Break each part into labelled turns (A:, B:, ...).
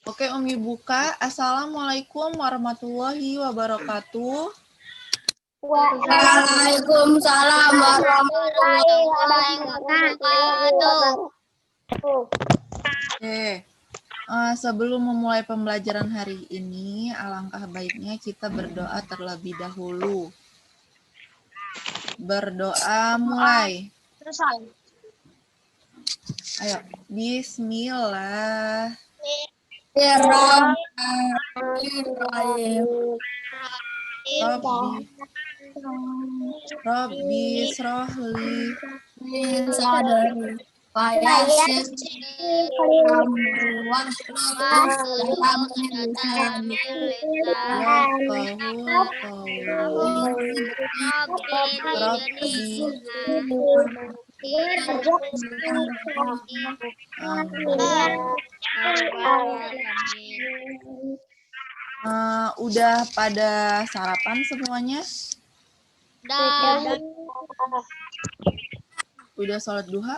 A: Oke, Umi buka. Assalamualaikum warahmatullahi wabarakatuh.
B: Waalaikumsalam warahmatullahi wabarakatuh.
A: Oke, sebelum memulai pembelajaran hari ini, alangkah baiknya kita berdoa terlebih dahulu. Berdoa mulai. Ayo, Bismillah. Rabbi srohli udah pada sarapan semuanya? Udah sholat duha?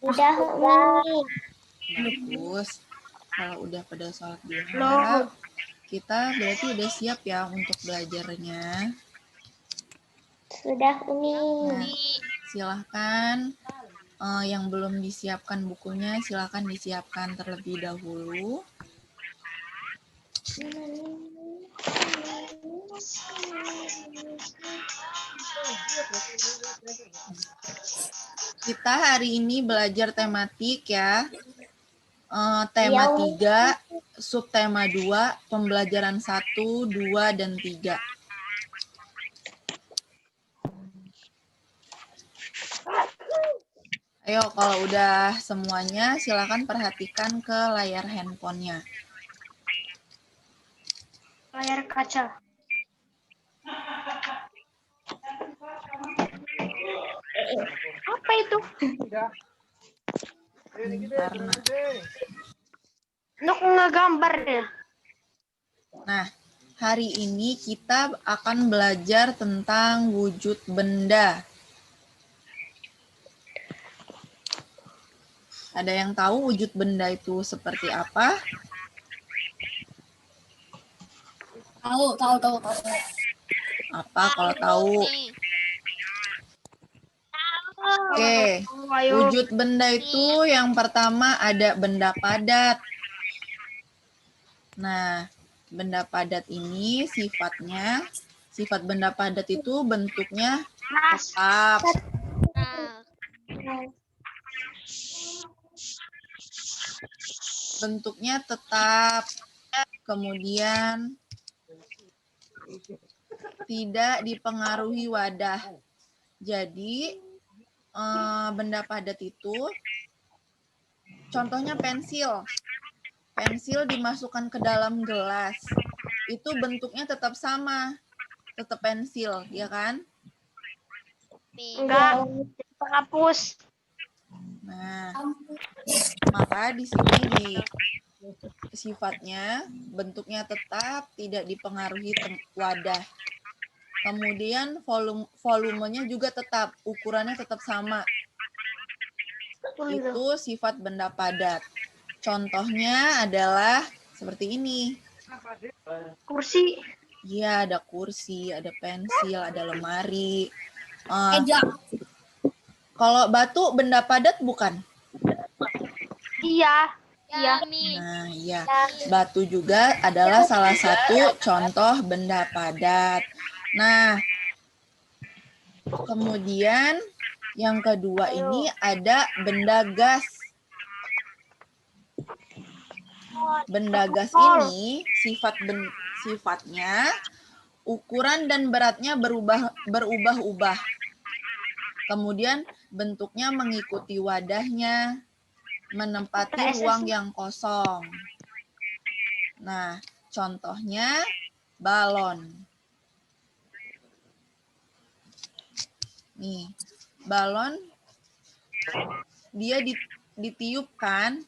B: Udah.
A: Bagus. Kalau udah pada sholat duha, kita berarti udah siap ya untuk belajarnya.
B: Sudah, Umi.
A: Nah, silahkan yang belum disiapkan bukunya, silahkan disiapkan terlebih dahulu. Kita hari ini belajar tematik ya. Tema 3, subtema 2, pembelajaran 1, 2, dan 3. Ayo, kalau udah semuanya, silakan perhatikan ke layar handphonenya.
B: Layar kaca. Apa itu?
A: Bentar, Nak.
B: Nuk ngegambar ya.
A: Nah, hari ini kita akan belajar tentang wujud benda. Ada yang tahu wujud benda itu seperti apa?
C: Tahu.
A: Apa kalau tahu? Oke, wujud benda itu yang pertama ada benda padat. Nah, benda padat ini sifat benda padat itu bentuknya tetap. Bentuknya tetap, kemudian tidak dipengaruhi wadah. Jadi, benda padat itu, contohnya pensil. Pensil dimasukkan ke dalam gelas, itu bentuknya tetap sama, tetap pensil, ya kan?
B: Enggak, penghapus.
A: Nah, maka di sini sifatnya bentuknya tetap, tidak dipengaruhi wadah. Kemudian volumenya juga tetap, ukurannya tetap sama. Itu sifat benda padat. Contohnya adalah seperti ini.
B: Kursi.
A: Iya, ada kursi, ada pensil, ada lemari. Kalau batu benda padat bukan?
B: Iya.
A: Nah, iya. Batu juga adalah salah satu contoh benda padat. Nah, kemudian yang kedua ini ada benda gas. Benda gas ini sifatnya ukuran dan beratnya berubah-ubah. Kemudian bentuknya mengikuti wadahnya, menempati ruang yang kosong. Nah, contohnya balon. Nih, balon dia ditiupkan.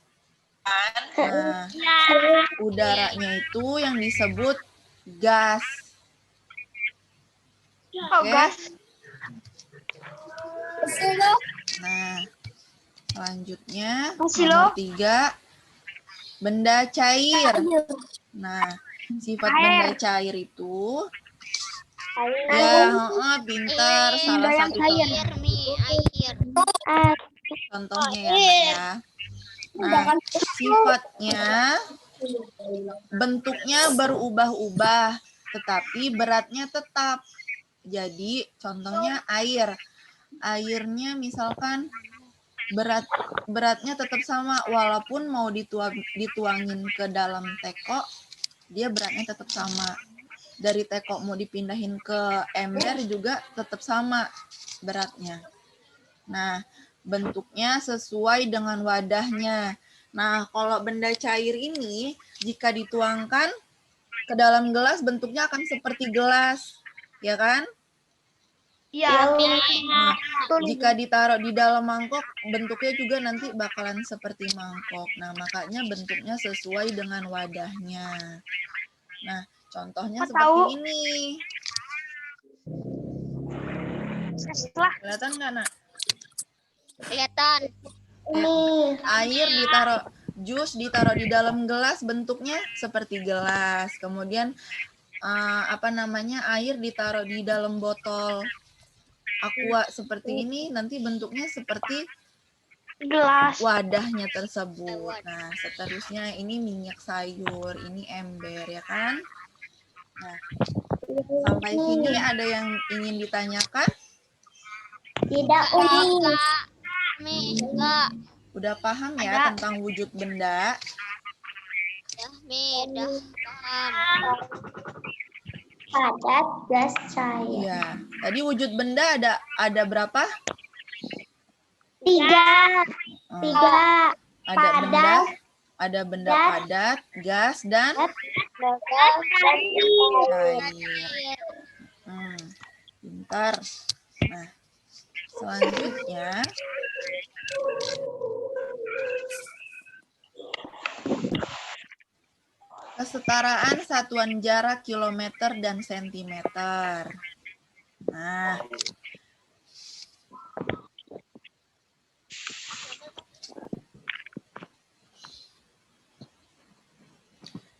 A: Nah, udaranya itu yang disebut gas. Oke? Nah, Selanjutnya,
B: Masih
A: nomor
B: loh.
A: 3, benda cair. Nah, sifat benda cair itu, ya, pintar. Salah
B: Benda yang
A: satu
B: cair.
A: contohnya ya, Nak, ya. Nah, sifatnya, bentuknya berubah-ubah, tetapi beratnya tetap. Jadi, contohnya air. Airnya misalkan beratnya tetap sama, walaupun mau dituangin ke dalam teko, dia beratnya tetap sama. Dari teko mau dipindahin ke ember juga tetap sama beratnya. Nah, bentuknya sesuai dengan wadahnya. Nah, kalau benda cair ini, jika dituangkan ke dalam gelas, bentuknya akan seperti gelas, ya kan?
B: Iya.
A: Nah, jika ditaruh di dalam mangkok, bentuknya juga nanti bakalan seperti mangkok. Nah, makanya bentuknya sesuai dengan wadahnya. Nah, contohnya
B: Kok
A: seperti
B: tahu?
A: ini.
B: Setelah
A: Kelihatan nggak, Nak?
C: Kelihatan.
A: Air ditaruh, jus ditaruh di dalam gelas, bentuknya seperti gelas. Kemudian air ditaruh di dalam botol aqua seperti ini, nanti bentuknya seperti
B: gelas.
A: wadahnya tersebut. Nah, seterusnya ini minyak sayur, ini ember, ya kan? Nah, sampai sini ada yang ingin ditanyakan?
D: Tidak, Umi.
C: Enggak.
A: Udah paham ya
B: Ada.
A: tentang wujud benda?
C: Udah paham.
D: Padat, gas, cair.
A: Iya. Tadi wujud benda ada berapa?
D: 3.
A: Oh,
D: 3.
A: ada benda,
D: Padat.
A: ada benda
D: Gas.
A: padat, gas, dan cair. Pintar. Nah, selanjutnya kesetaraan satuan jarak kilometer dan sentimeter. Nah,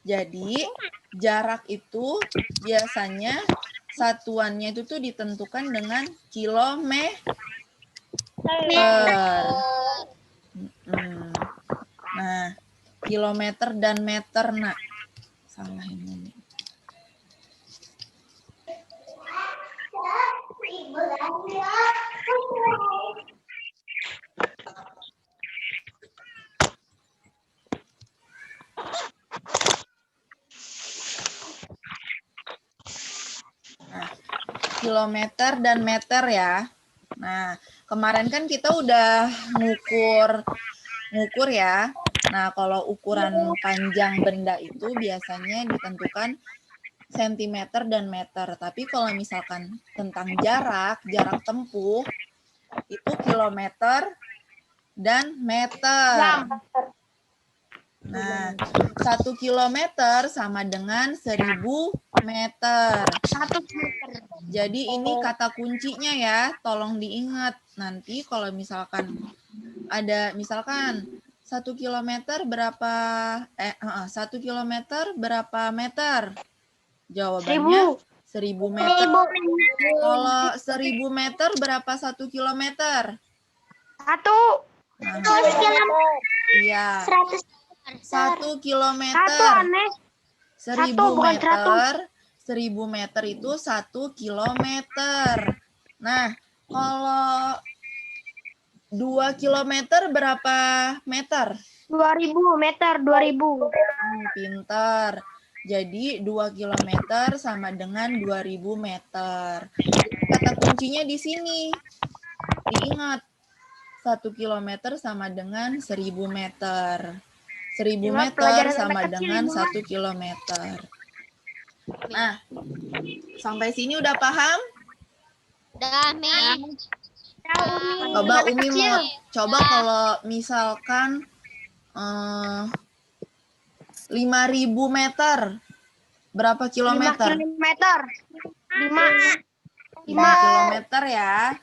A: jadi jarak itu biasanya satuannya itu tuh ditentukan dengan kilometer. Nah, kilometer dan meter, Nak. Salah ini. Nah, kilometer dan meter ya. Nah, kemarin kan kita udah ngukur ya. Nah, kalau ukuran panjang benda itu biasanya ditentukan sentimeter dan meter. Tapi kalau misalkan tentang jarak tempuh, itu kilometer dan meter. Nah, 1 kilometer sama dengan 1000 meter.
B: 1 meter.
A: Jadi ini kata kuncinya ya, tolong diingat. Nanti kalau misalkan ada, misalkan 1 kilometer berapa, 1 kilometer berapa meter? Jawabannya 1000 meter. Kalau 1000 meter berapa 1 kilometer?
B: 1.
A: Nah,
D: 100.
A: iya. 1
B: 1
A: kilometer.
B: aneh.
A: 1000
B: bukan
A: meter. 1000 meter itu 1 kilometer. Nah, kalau 2 kilometer berapa meter?
B: 2000 meter. 2000.
A: Pintar. Jadi 2 kilometer sama dengan 2000 meter. Kata kuncinya di sini. Diingat. 1 kilometer sama dengan 1000 meter. 1000 meter sama dengan 1 kilometer. Nah, sampai sini udah paham?
C: Udah, Mi.
A: Coba Umi mau coba kalau misalkan 5000 meter. Berapa
B: 5
A: kilometer?
B: kilometer. 5
A: 5 kilometer ya.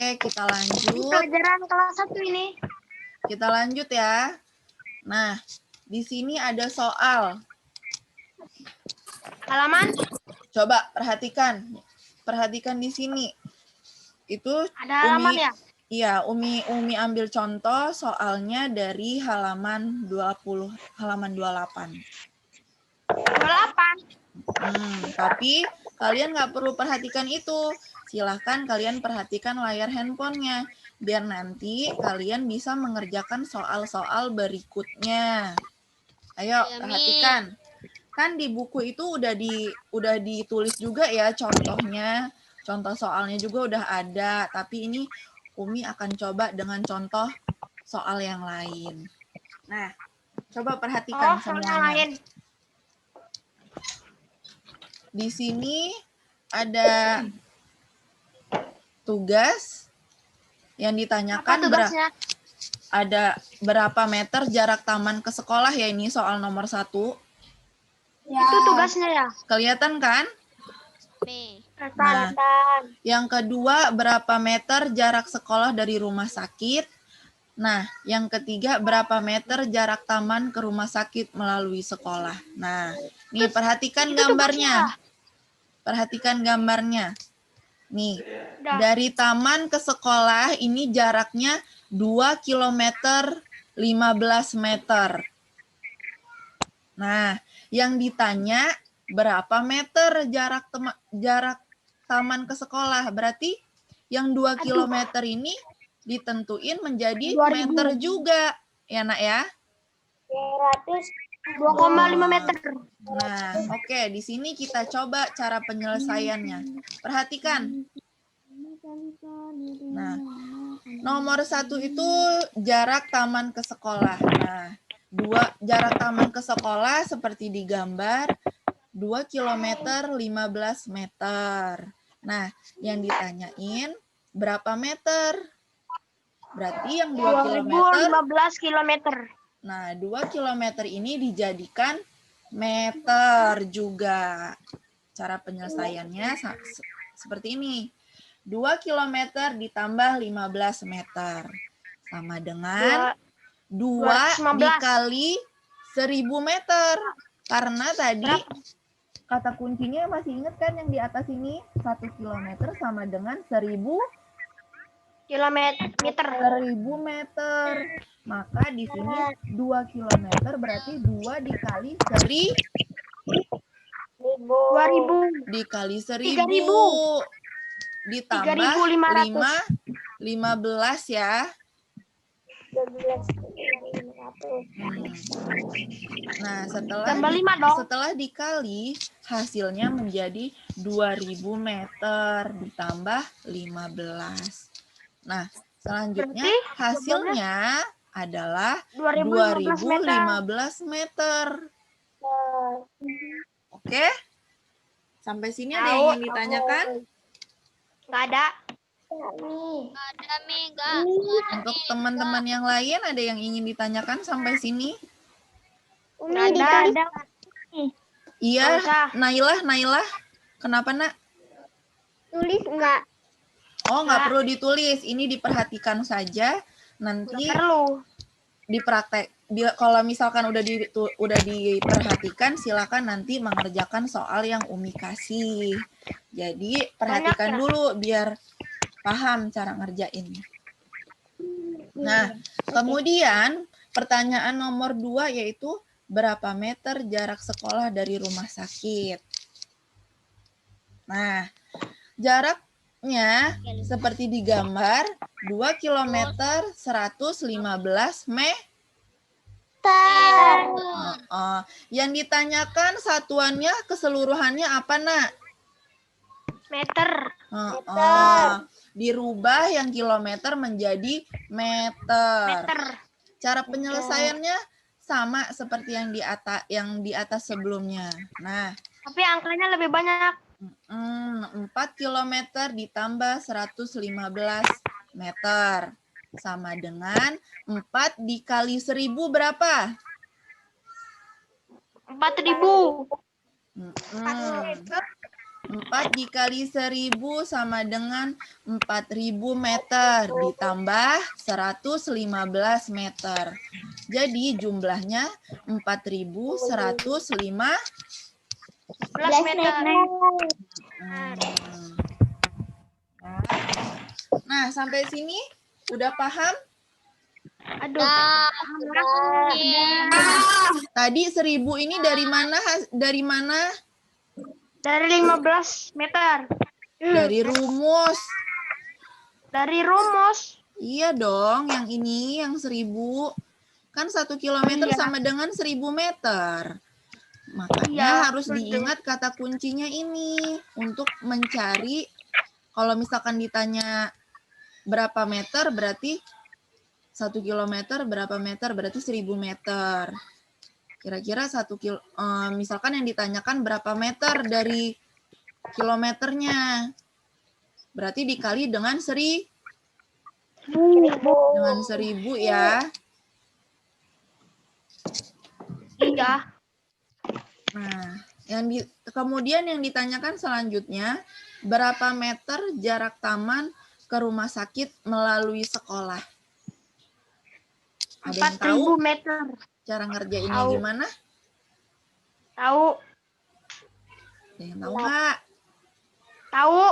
A: Oke, kita
B: Ini
A: lanjut.
B: pelajaran kelas 1 ini.
A: Kita lanjut ya. Nah, di sini ada soal.
B: Halaman
A: Coba perhatikan. Perhatikan di sini. Itu
B: ada halaman
A: Umi,
B: ya?
A: iya, Umi ambil contoh soalnya dari halaman 20, halaman 28.
B: 28.
A: Tapi kalian nggak perlu perhatikan itu. Silahkan kalian perhatikan layar handphonenya. Biar nanti kalian bisa mengerjakan soal-soal berikutnya. Ayo,
C: Ya, Mi.
A: perhatikan. Kan di buku itu udah ditulis juga ya contohnya. Contoh soalnya juga udah ada. Tapi ini Umi akan coba dengan contoh soal yang lain. Nah, coba perhatikan
B: Soal
A: semuanya.
B: lain.
A: Di sini ada tugas yang
B: Apa
A: ditanyakan
B: tugasnya?
A: ada berapa meter jarak taman ke sekolah ya, ini soal nomor 1.
B: Itu tugasnya ya?
A: Kelihatan kan?
C: Mi.
A: Nah, yang kedua berapa meter jarak sekolah dari rumah sakit? Nah, yang ketiga berapa meter jarak taman ke rumah sakit melalui sekolah? Nah, nih perhatikan
B: Itu
A: gambarnya.
B: tugasnya.
A: Perhatikan gambarnya. Nih,
B: Udah.
A: dari taman ke sekolah ini jaraknya 2 km 15 meter. Nah, yang ditanya berapa meter jarak taman ke sekolah? Berarti yang 2 km ini ditentuin menjadi
B: 2000.
A: meter juga. Ya, Nak ya?
B: 2,5 meter.
A: Nah, oke. Di sini kita coba cara penyelesaiannya. Perhatikan. Nah, nomor 1 itu jarak taman ke sekolah. Nah, jarak taman ke sekolah seperti di gambar 2 km 15 meter. Nah, yang ditanyain berapa meter? Berarti yang 2 km.
B: 2015 kilometer.
A: Nah, 2 km ini dijadikan meter juga. Cara penyelesaiannya seperti ini. 2 km ditambah 15 meter. Sama dengan 2 dikali 1000 meter. Karena tadi kata kuncinya masih ingat kan yang di atas ini? 1 km sama dengan 1000
B: kilometer.
A: 1000 meter. Maka di sini 2 km berarti 2 dikali 1000
B: 2000.
A: dikali 1000
B: 3000.
A: ditambah 15 ya. Nah, setelah dikali hasilnya menjadi 2000 meter ditambah 15. Nah, selanjutnya hasilnya adalah 2015 meter. Oke? Sampai sini ada yang ingin ditanyakan?
B: Nggak ada.
C: Ada, Mi. Enggak.
A: Untuk teman-teman yang lain ada yang ingin ditanyakan sampai sini?
B: Nggak ada.
A: Iya,
B: Nggak usah.
A: Nailah. Kenapa, Nak?
D: Tulis enggak?
A: Oh, nggak perlu ditulis. Ini diperhatikan saja. Nanti
B: Nggak perlu.
A: dipraktek. Kalau misalkan udah diperhatikan, silakan nanti mengerjakan soal yang Umi kasih. Jadi perhatikan dulu biar paham cara ngerjain. Nah, kemudian pertanyaan nomor 2 yaitu berapa meter jarak sekolah dari rumah sakit? Nah, jaraknya seperti di gambar 2 km 115 meter. Yang ditanyakan satuannya keseluruhannya apa, Nak?
B: Meter.
A: Dirubah yang kilometer menjadi meter. Cara penyelesaiannya sama seperti yang di atas sebelumnya. Nah,
B: tapi angkanya lebih banyak.
A: 4 km ditambah 115 meter. Sama dengan 4 dikali 1000 berapa?
B: 4000.
A: 4 dikali 1000 sama dengan 4000 meter ditambah 115 meter. Jadi jumlahnya 4105.
B: 11 meter.
A: Nah, sampai sini udah paham?
B: Aduh.
A: Tadi 1000 ini dari mana? Dari mana?
B: Dari 15 meter.
A: Dari rumus.
B: Dari rumus.
A: Iya dong, yang ini, yang 1000. Kan 1 kilometer
B: Iya.
A: sama dengan 1000 meter. Makanya
B: Iya,
A: harus
B: betul.
A: diingat kata kuncinya ini. Untuk mencari, kalau misalkan ditanya berapa meter, berarti 1 kilometer, berapa meter, berarti 1000 meter. Kira-kira misalkan yang ditanyakan berapa meter dari kilometernya. Berarti dikali dengan 1000 ya.
B: Iya.
A: Nah, kemudian yang ditanyakan selanjutnya, berapa meter jarak taman ke rumah sakit melalui sekolah? Ada yang tahu
B: 4000 meter.
A: cara ngerjainnya
B: Tahu.
A: gimana?
B: Tahu.
A: Ada yang tahu nggak?
B: Tahu.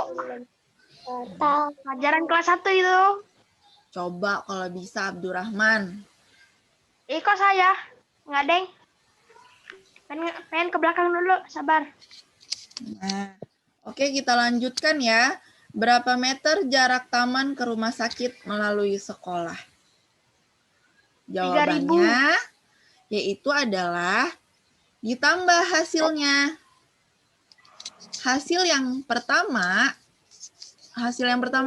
B: Pelajaran kelas 1 itu.
A: Coba kalau bisa Abdurrahman.
B: Kok saya? Nggak, Deng. Pengen ke belakang dulu, sabar.
A: Nah, oke, kita lanjutkan ya. Berapa meter jarak taman ke rumah sakit melalui sekolah? Jawabannya yaitu adalah ditambah hasilnya. Hasil yang pertama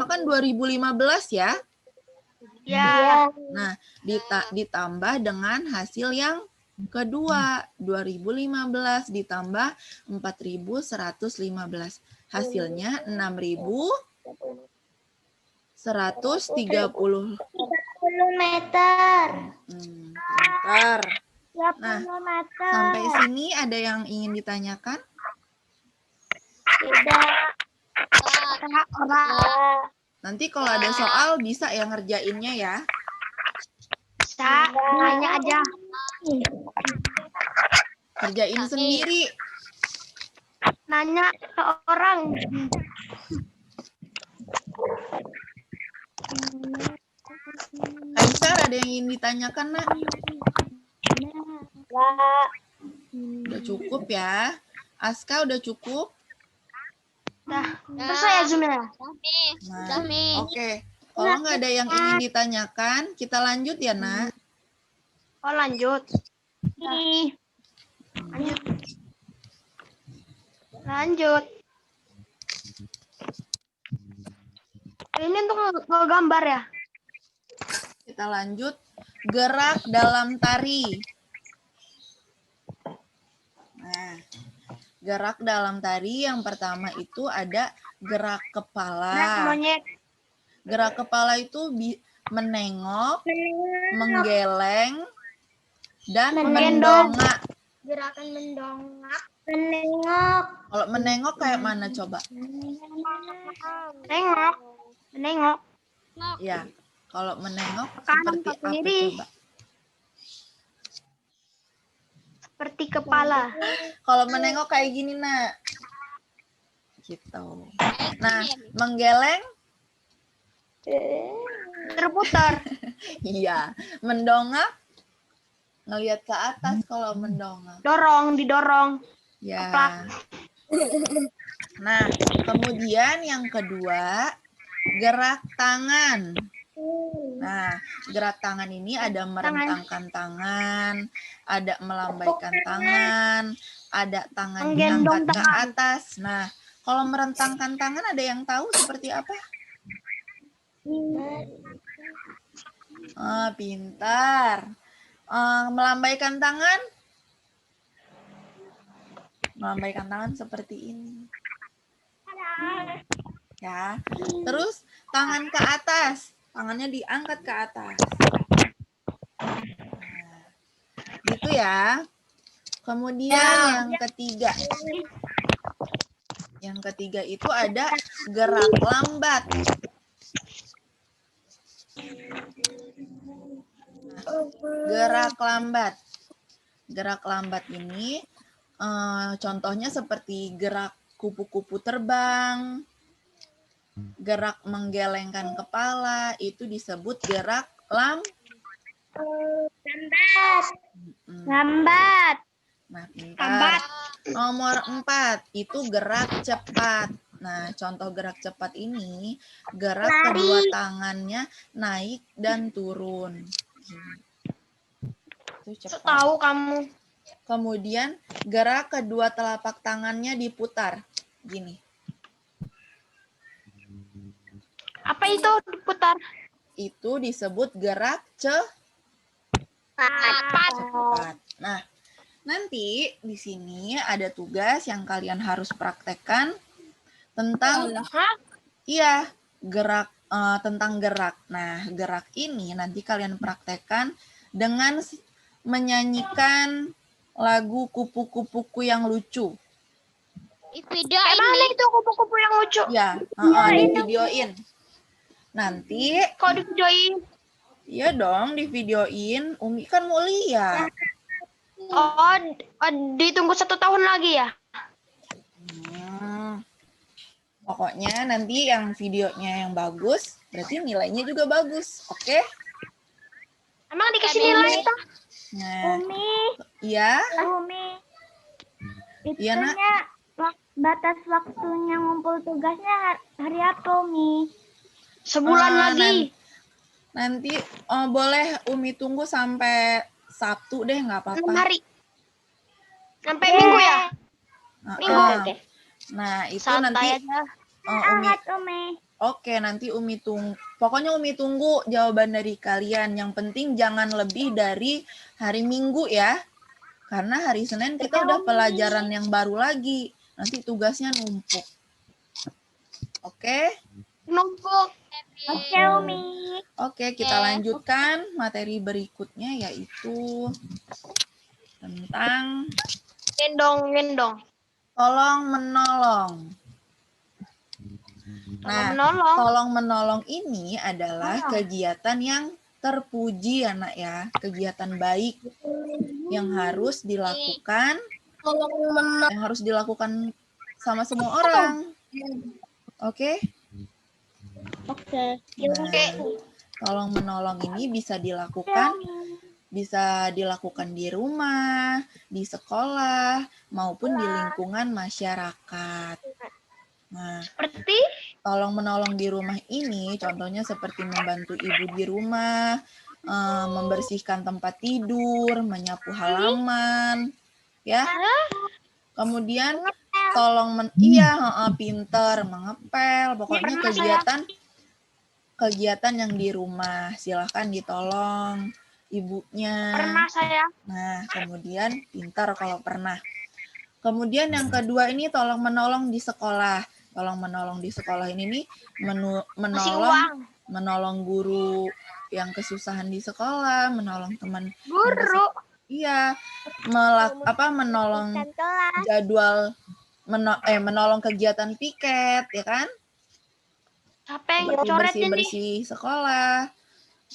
A: kan 2015 ya.
B: Ya.
A: Nah, ditambah dengan hasil yang kedua, 2015 ditambah 4115. Hasilnya 6130.
D: 30 meter.
A: Pintar.
D: 30 meter.
A: Sampai sini ada yang ingin ditanyakan?
D: Tidak.
A: Nanti kalau ada soal bisa ya ngerjainnya ya.
B: Bisa, nanya aja.
A: Kerjain sendiri.
B: Nanya ke orang.
A: Kaisar, ada yang ingin ditanyakan, Nak?
D: Enggak.
A: Udah cukup ya. Aska udah cukup?
B: Terus saya zoom ya.
A: Nah, oke. Kalau nggak ada yang ingin ditanyakan, kita lanjut ya, Nak.
B: Oh, lanjut. Lanjut. Ini untuk ngegambar ya?
A: Kita lanjut. Gerak dalam tari. Nah, gerak dalam tari yang pertama itu ada gerak
B: Gerak
A: kepala.
B: monyet.
A: Gerak kepala itu menengok, menggeleng, dan
B: Menggendong.
A: mendongak.
D: Gerakan mendongak. Menengok.
A: Kalau menengok kayak mana coba?
B: Nengok. Menengok.
A: Ya, kalau menengok
B: Kanan
A: seperti
B: ke
A: apa
B: kiri.
A: coba?
B: Seperti kepala.
A: Kalau menengok kayak gini, Nak. Gitu. Nah, menggeleng?
B: Terputar.
A: Iya. Mendongak? Ngelihat ke atas kalau mendongak.
B: Dorong, didorong.
A: Ya.
B: Keplak.
A: Nah, kemudian yang kedua, gerak tangan. Nah, gerak tangan ini ada merentangkan tangan, ada melambaikan tangan, ada tangan
B: Menggendong
A: diangkat ke
B: tangan.
A: atas. Nah, kalau merentangkan tangan ada yang tahu seperti apa? Pintar. Melambaikan tangan? Melambaikan tangan seperti ini. Ya. Terus tangan ke atas. Tangannya diangkat ke atas. Nah, gitu ya. Kemudian yang ketiga. Yang ketiga itu ada gerak lambat. Gerak lambat. Gerak lambat ini contohnya seperti gerak kupu-kupu terbang, gerak menggelengkan kepala, itu disebut gerak
D: Lambat.
A: Hmm.
D: Lambat.
A: Nah, pintar. Nomor 4 itu gerak cepat. Nah, contoh gerak cepat ini gerak
D: Lari.
A: kedua tangannya naik dan turun. Itu cepat.
B: Tahu kamu.
A: Kemudian gerak kedua telapak tangannya diputar. Gini.
B: Apa itu diputar?
A: Itu disebut gerak cepat. Nah, nanti di sini ada tugas yang kalian harus praktekkan tentang gerak tentang gerak. Nah, gerak ini nanti kalian praktekkan dengan menyanyikan lagu kupu-kupuku yang lucu.
C: Di video
B: Mana
C: ini.
B: itu kupu-kupu yang lucu?
A: Ya, di videoin. Nanti
B: Kok di videoin?
A: iya dong, di videoin. Umi kan mau lihat.
B: Oh, ditunggu 1 tahun lagi ya?
A: Pokoknya nanti yang videonya yang bagus, berarti nilainya juga bagus. Oke?
B: Emang dikasih nilai toh?
A: Nah,
D: Umi,
A: iya.
D: Umi.
A: Iya, Nak.
D: Itunya batas waktunya ngumpul tugasnya hari apa, Umi?
B: Sebulan lagi.
A: Nanti boleh Umi tunggu sampai Sabtu deh, nggak
B: 6
A: apa-apa.
B: hari. Sampai Minggu ya? Minggu.
A: Oke. Nah, itu nanti
B: Santai aja.
A: Umi.
D: Ahad, Umi.
A: Oke, nanti Umi tunggu. Pokoknya Umi tunggu jawaban dari kalian. Yang penting jangan lebih dari hari Minggu ya. Karena hari Senin kita udah pelajaran yang baru lagi. Nanti tugasnya numpuk. Oke?
B: Numpuk.
D: Oke, Umi.
A: Oke, kita lanjutkan materi berikutnya yaitu tentang
B: Gendong.
A: tolong menolong. Nah,
B: Menolong.
A: tolong menolong ini adalah kegiatan yang terpuji ya, Nak ya. Kegiatan baik yang harus dilakukan sama semua orang. Oke?
D: Oke.
A: Nah, tolong menolong ini bisa dilakukan di rumah, di sekolah, maupun di lingkungan masyarakat. Nah,
B: Seperti
A: tolong menolong di rumah ini contohnya seperti membantu ibu di rumah, membersihkan tempat tidur, menyapu halaman, ya. Kemudian tolong pinter, mengepel, pokoknya kegiatan yang di rumah silahkan ditolong ibunya.
B: pernah saya.
A: Nah, kemudian pintar kalau pernah. Kemudian yang kedua ini tolong menolong di sekolah. Tolong menolong di sekolah ini nih menolong guru yang kesusahan di sekolah, menolong teman
B: Guru.
A: iya, menolong jadwal menolong kegiatan piket ya kan?
B: Siapa yang
A: Seperti
B: coret ini?
A: bersih-bersih sekolah.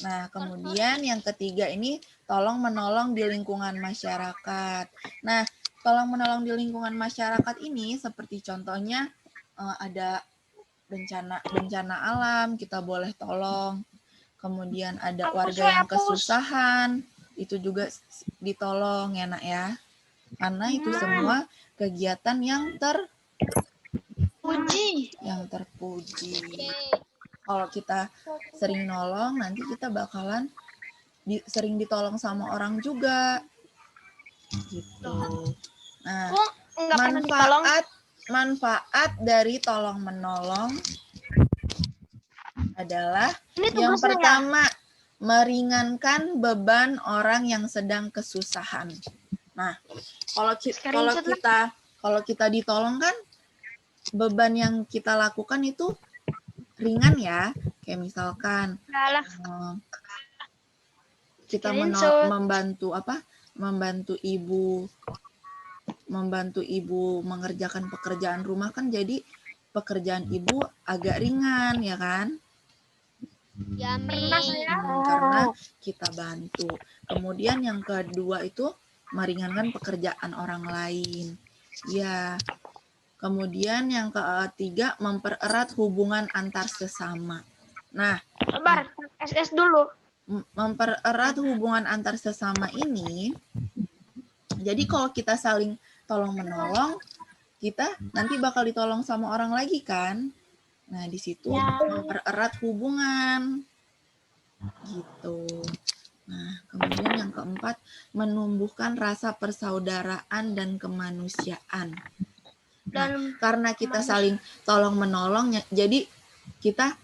A: Nah, kemudian yang ketiga ini tolong menolong di lingkungan masyarakat. Nah, tolong menolong di lingkungan masyarakat ini seperti contohnya ada bencana alam, kita boleh tolong. Kemudian ada warga yang kesusahan, itu juga ditolong ya, Nak ya. Karena itu semua kegiatan yang terpuji. Kalau kita sering nolong, nanti kita bakalan sering ditolong sama orang juga. Gitu. Nah, manfaat dari tolong menolong adalah yang pertama, meringankan beban orang yang sedang kesusahan. Nah, kalau kita ditolong kan beban yang kita lakukan itu ringan ya. Kayak misalkan kita membantu ibu membantu ibu mengerjakan pekerjaan rumah kan jadi pekerjaan ibu agak ringan ya kan?
C: Yummy.
A: Karena kita bantu. Kemudian yang kedua itu meringankan pekerjaan orang lain. Ya. Kemudian yang ketiga mempererat hubungan antar sesama. Nah,
B: Sabar, SS dulu.
A: mempererat hubungan antar sesama ini, jadi kalau kita saling tolong menolong, kita nanti bakal ditolong sama orang lagi kan? Nah, di situ mempererat hubungan. Gitu. Nah, kemudian yang keempat, menumbuhkan rasa persaudaraan dan kemanusiaan. Nah, karena kita saling tolong menolong, jadi kita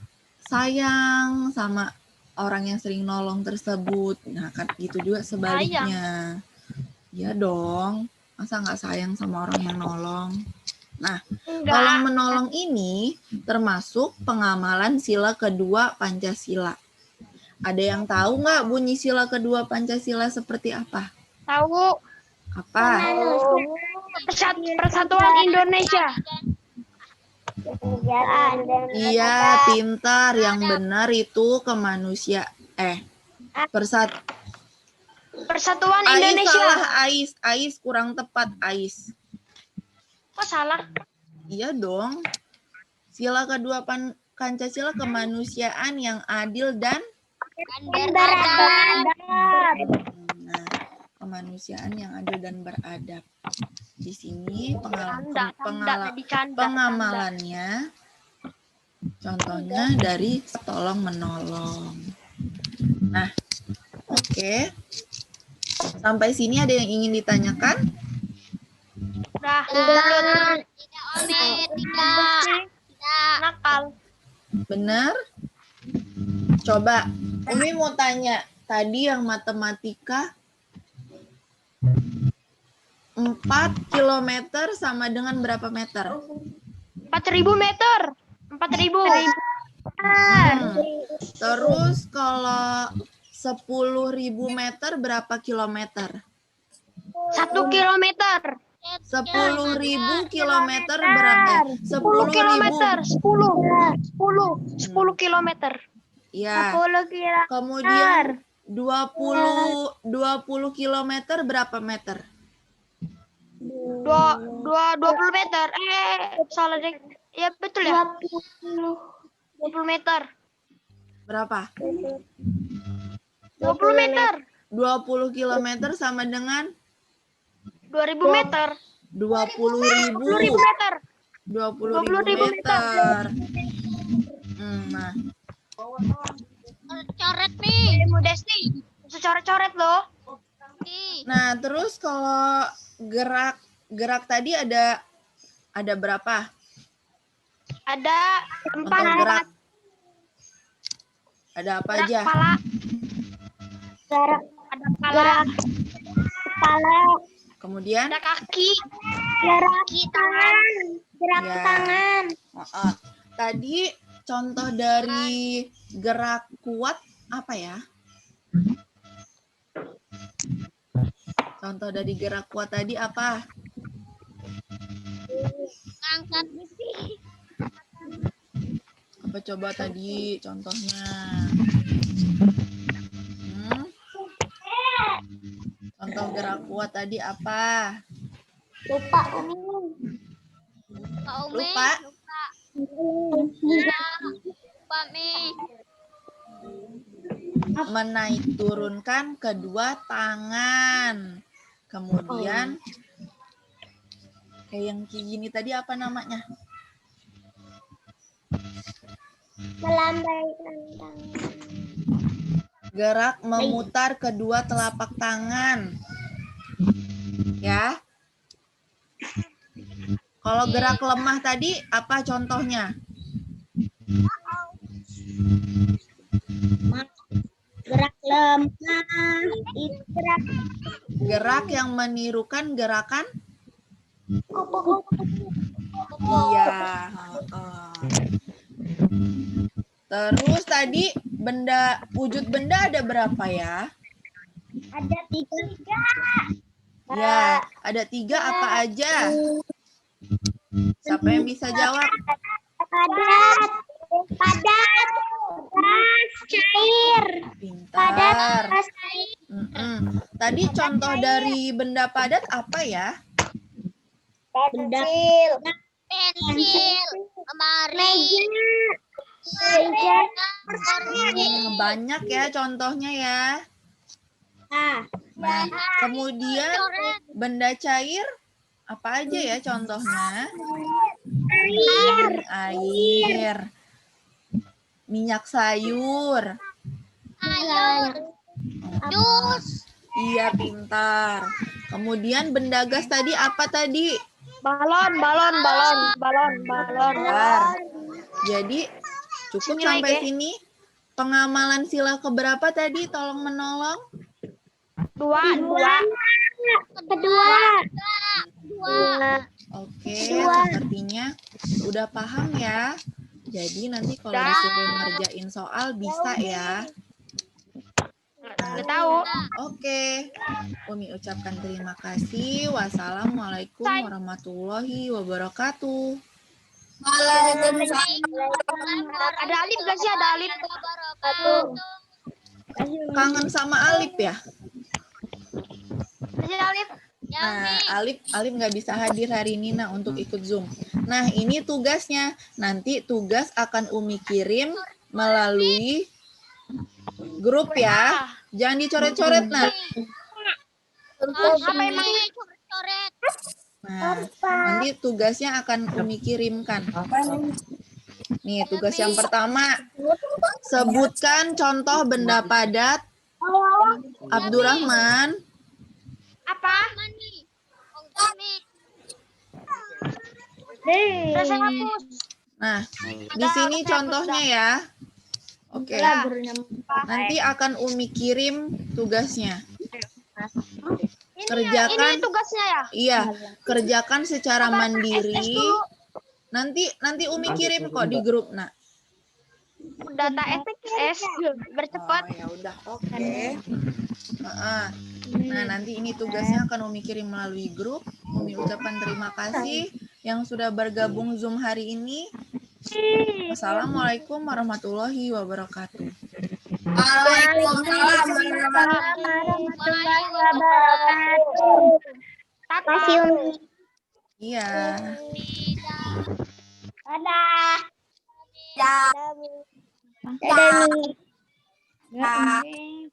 A: sayang sama orang yang sering nolong tersebut. Nah, kan gitu juga sebaliknya. Ya dong, masa nggak sayang sama orang yang nolong? Nah, tolong menolong ini termasuk pengamalan sila kedua Pancasila. Ada yang tahu nggak bunyi sila kedua Pancasila seperti apa?
B: Tahu.
A: Apa?
B: Persatuan Indonesia.
A: Iya, pintar. Yang benar itu
B: Persatuan
A: Ais
B: Indonesia.
A: salah, Ais kurang tepat, Ais.
B: Kok salah?
A: Iya dong. Sila kedua Pancasila kemanusiaan yang adil dan
C: beradab.
A: Nah, kemanusiaan yang adil dan beradab. Di sini pengamalannya contohnya dari tolong menolong. Nah, oke. Sampai sini ada yang ingin ditanyakan?
B: Udah.
C: Tidak, Ome, tidak.
B: Nakal.
A: Benar? Coba, Umi mau tanya. Tadi yang matematika 4 kilometer sama dengan berapa meter?
B: 4.000 meter. 4.000.
A: Terus kalau 10.000 meter berapa kilometer?
B: 1 kilometer.
A: 10.000 kilometer berapa?
B: 10 kilometer. 10 kilometer.
A: Ya.
D: 10 kilo.
A: Kemudian 20 kilometer berapa meter?
B: 20 meter. Salah deh. Ya betul ya. 20 meter.
A: Berapa?
B: 20 meter.
A: 20 kilometer sama dengan
B: 2.000 meter.
A: 20.000
B: meter.
A: 20.000 meter. Nah,
C: Coret nih.
B: Desti. Coret-coret loh.
A: nah terus kalau gerak tadi ada berapa?
B: Ada 4
A: Contoh gerak. Ada apa aja?
B: Kepala. Ada kepala.
D: Kepala.
A: Kemudian
B: Ada kaki.
D: Gerak tangan. Gerak
A: Ya.
D: tangan.
A: Tadi contoh dari gerak kuat apa ya? Contoh dari gerak kuat tadi apa?
C: Angkat besi.
A: Apa coba tadi contohnya? Contoh gerak kuat tadi apa?
D: Lupa Umi.
C: Kak Ome.
A: Lupa?
C: Lupa, Mi.
A: Menaik turunkan kedua tangan. Kemudian kayak yang kayak gini tadi apa namanya?
D: Melambaikan tangan.
A: Gerak memutar kedua telapak tangan. Ya. Kalau gerak lemah tadi apa contohnya?
D: Gerak lemah. Itu
A: Gerak yang menirukan gerakan?
D: kupu-kupu.
A: Iya. Terus tadi wujud benda ada berapa ya?
D: Ada 3.
A: Ya, ada 3 apa aja? Siapa yang bisa jawab?
D: Padat. Padat. Cair.
A: Pintar.
D: Cair.
A: Tadi contoh dari benda padat apa ya?
D: Pensil.
C: Pensil. Lemari.
D: Meja.
A: Banyak ya contohnya ya. Nah, kemudian
C: Coret.
A: benda cair apa aja ya contohnya? Air, minyak sayur.
C: Sayur. Jus.
A: Iya, pintar. Kemudian benda gas tadi apa tadi?
B: Balon.
A: Bentar. Jadi cukup
B: Sini
A: sampai
B: lagi.
A: sini. Pengamalan sila keberapa tadi? Tolong menolong.
B: 2.
D: Kedua.
A: Oke, sepertinya udah paham ya. Jadi nanti kalau disuruh ngerjain soal bisa ya.
B: Udah tahu.
A: Oke, Umi ucapkan terima kasih. Wassalamualaikum warahmatullahi wabarakatuh.
B: Ada Alif gak sih? Ada Alif.
A: Kangen sama Alif ya?
B: Ada Alif.
A: Nah, Alif nggak bisa hadir hari ini nah untuk ikut Zoom. Nah, ini tugasnya. Nanti tugas akan Umi kirim melalui grup ya. Jangan dicoret-coret nah.
B: Apa emangnya?
C: Coret.
A: Nah, nanti tugasnya akan Umi kirimkan. Nih, tugas yang pertama. Sebutkan contoh benda padat. Abdurrahman.
B: Apa?
C: Mani. Ongkami.
B: Udah saya hapus.
A: Nah, di sini contohnya ya. Oke. Nanti akan Umi kirim tugasnya. Kerjakan.
B: Ini tugasnya ya?
A: Iya, kerjakan secara mandiri. Nanti Umi kirim kok di grup, Nak.
B: Data SX bercepat.
A: Oh, ya udah, oke. Nah, nanti ini tugasnya akan Umi kirim melalui grup. Umi ucapkan terima kasih yang sudah bergabung Zoom hari ini. Wassalamualaikum warahmatullahi wabarakatuh.
D: Waalaikumsalam warahmatullahi wabarakatuh. Makasih Umi.
A: Iya.
D: Dadah. Dadah. Dadah Umi.
B: Ini lagi.